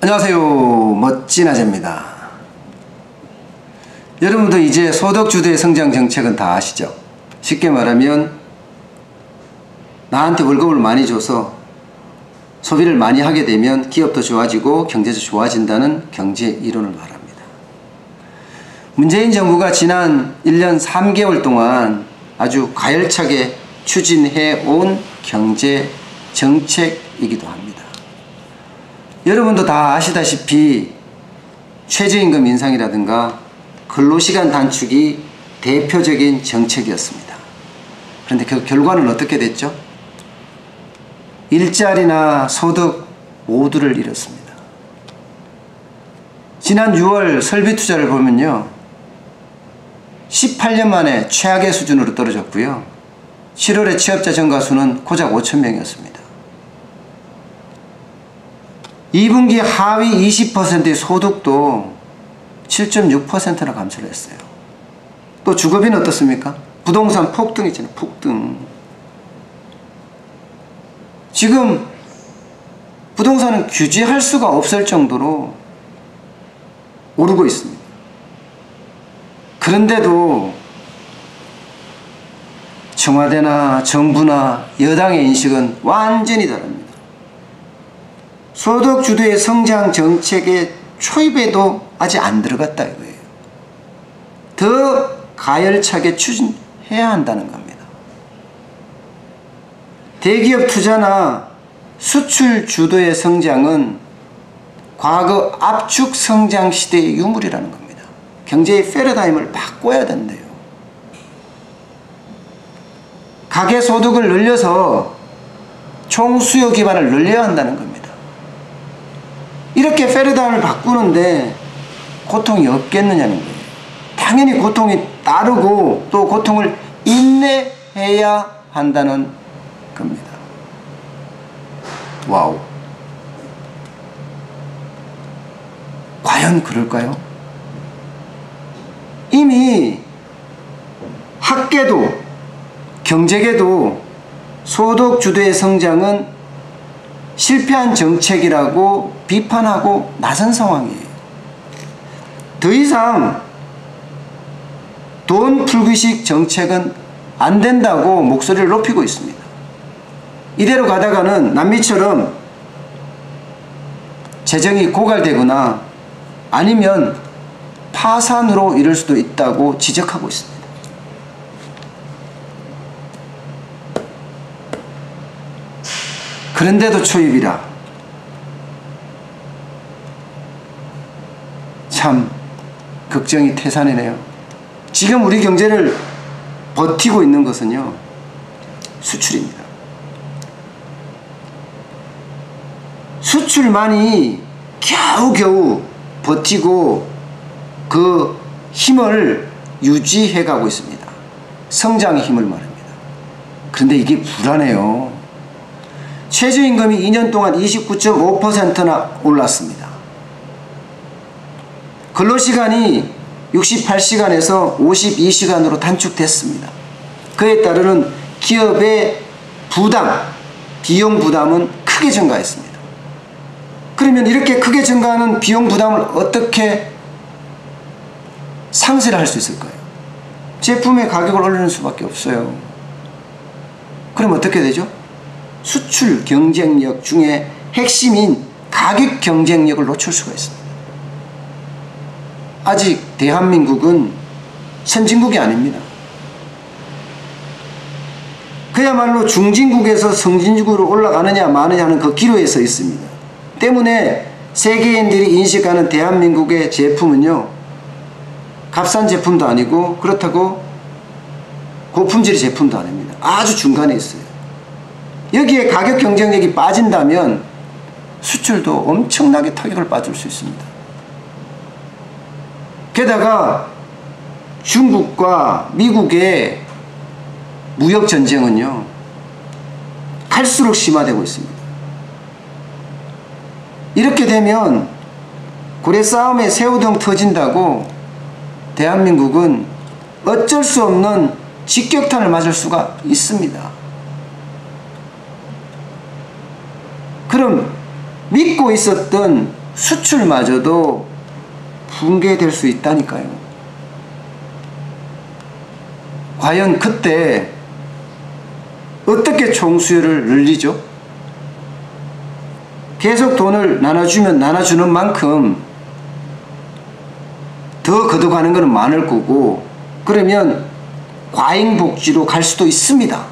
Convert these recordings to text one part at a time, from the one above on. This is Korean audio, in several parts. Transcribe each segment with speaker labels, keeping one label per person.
Speaker 1: 안녕하세요. 멋진 아재입니다. 여러분도 이제 소득주도의 성장 정책은 다 아시죠? 쉽게 말하면 나한테 월급을 많이 줘서 소비를 많이 하게 되면 기업도 좋아지고 경제도 좋아진다는 경제 이론을 말합니다. 문재인 정부가 지난 1년 3개월 동안 아주 가열차게 추진해 온 경제 정책이기도 합니다. 여러분도 다 아시다시피 최저임금 인상이라든가 근로시간 단축이 대표적인 정책이었습니다. 그런데 그 결과는 어떻게 됐죠? 일자리나 소득 모두를 잃었습니다. 지난 6월 설비 투자를 보면요, 18년 만에 최악의 수준으로 떨어졌고요. 7월의 취업자 증가 수는 고작 5,000명이었습니다. 2분기 하위 20%의 소득도 7.6%나 감소를 했어요. 또 주거비는 어떻습니까? 부동산 폭등이잖아요. 폭등. 지금 부동산은 규제할 수가 없을 정도로 오르고 있습니다. 그런데도 청와대나 정부나 여당의 인식은 완전히 다릅니다. 소득주도의 성장 정책의 초입에도 아직 안 들어갔다 이거예요. 더 가열차게 추진해야 한다는 겁니다. 대기업 투자나 수출 주도의 성장은 과거 압축 성장 시대의 유물이라는 겁니다. 경제의 패러다임을 바꿔야 된대요. 가계소득을 늘려서 총수요 기반을 늘려야 한다는 겁니다. 이렇게 패러다임을 바꾸는데 고통이 없겠느냐는 거예요. 당연히 고통이 따르고 또 고통을 인내해야 한다는 겁니다. 와우. 과연 그럴까요? 이미 학계도 경제계도 소득주도의 성장은 실패한 정책이라고 비판하고 나선 상황이에요. 더 이상 돈 풀기식 정책은 안 된다고 목소리를 높이고 있습니다. 이대로 가다가는 남미처럼 재정이 고갈되거나 아니면 파산으로 이를 수도 있다고 지적하고 있습니다. 그런데도 초입이라. 참 걱정이 태산이네요. 지금 우리 경제를 버티고 있는 것은요, 수출입니다. 수출만이 겨우겨우 버티고 그 힘을 유지해 가고 있습니다. 성장의 힘을 말합니다. 그런데 이게 불안해요. 최저임금이 2년 동안 29.5%나 올랐습니다. 근로시간이 68시간에서 52시간으로 단축됐습니다. 그에 따르는 기업의 부담, 비용 부담은 크게 증가했습니다. 그러면 이렇게 크게 증가하는 비용 부담을 어떻게 상쇄를 할 수 있을까요? 제품의 가격을 올리는 수밖에 없어요. 그럼 어떻게 되죠? 수출 경쟁력 중에 핵심인 가격 경쟁력을 놓칠 수가 있습니다. 아직 대한민국은 선진국이 아닙니다. 그야말로 중진국에서 성진국으로 올라가느냐 마느냐 하는 그 기로에 서 있습니다. 때문에 세계인들이 인식하는 대한민국의 제품은요, 값싼 제품도 아니고 그렇다고 고품질의 제품도 아닙니다. 아주 중간에 있어요. 여기에 가격 경쟁력이 빠진다면 수출도 엄청나게 타격을 받을 수 있습니다. 게다가 중국과 미국의 무역 전쟁은요, 갈수록 심화되고 있습니다. 이렇게 되면 고래 싸움에 새우등 터진다고 대한민국은 어쩔 수 없는 직격탄을 맞을 수가 있습니다. 그럼 믿고 있었던 수출마저도 붕괴될 수 있다니까요. 과연 그때 어떻게 총수요를 늘리죠? 계속 돈을 나눠주면 나눠주는 만큼 더 걷어가는 것은 많을 거고, 그러면 과잉복지로 갈 수도 있습니다.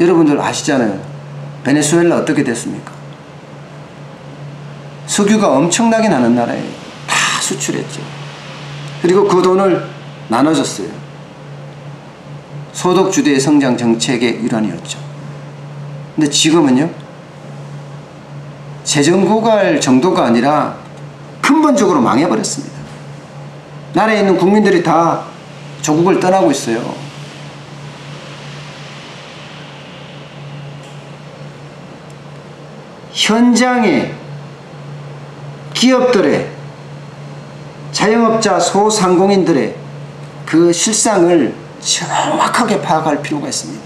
Speaker 1: 여러분들 아시잖아요. 베네수엘라 어떻게 됐습니까? 석유가 엄청나게 나는 나라예요. 다 수출했죠. 그리고 그 돈을 나눠줬어요. 소득주도의 성장 정책의 일환이었죠. 근데 지금은요, 재정 고갈 정도가 아니라 근본적으로 망해버렸습니다. 나라에 있는 국민들이 다 조국을 떠나고 있어요. 현장에 기업들의, 자영업자, 소상공인들의 그 실상을 정확하게 파악할 필요가 있습니다.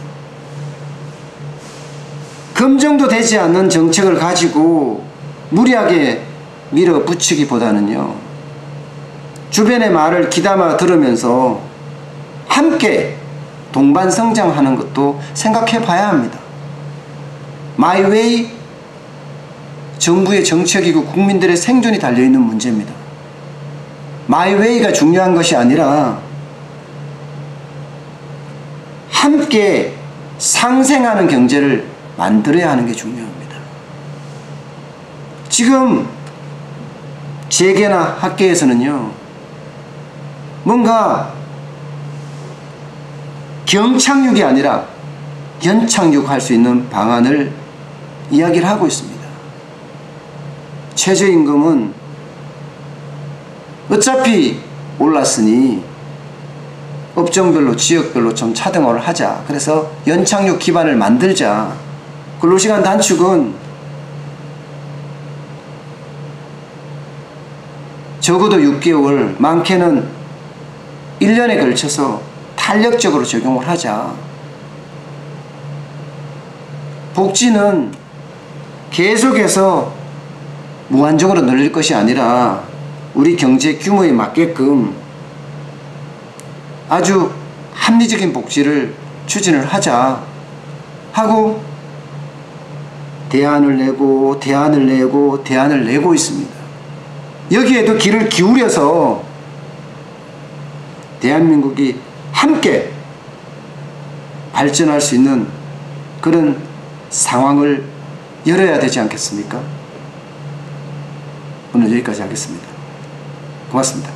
Speaker 1: 검증도 되지 않는 정책을 가지고 무리하게 밀어붙이기보다는요, 주변의 말을 귀담아 들으면서 함께 동반 성장하는 것도 생각해 봐야 합니다. 마이웨이, 정부의 정책이고 국민들의 생존이 달려있는 문제입니다. 마이웨이가 중요한 것이 아니라 함께 상생하는 경제를 만들어야 하는 게 중요합니다. 지금 재계나 학계에서는요, 뭔가 경착륙이 아니라 연착륙할 수 있는 방안을 이야기를 하고 있습니다. 최저임금은 어차피 올랐으니 업종별로, 지역별로 좀 차등을 하자. 그래서 연착륙 기반을 만들자. 근로시간 단축은 적어도 6개월, 많게는 1년에 걸쳐서 탄력적으로 적용을 하자. 복지는 계속해서 무한적으로 늘릴 것이 아니라 우리 경제 규모에 맞게끔 아주 합리적인 복지를 추진을 하자 하고 대안을 내고 있습니다. 여기에도 귀를 기울여서 대한민국이 함께 발전할 수 있는 그런 상황을 열어야 되지 않겠습니까? 오늘 여기까지 하겠습니다. 고맙습니다.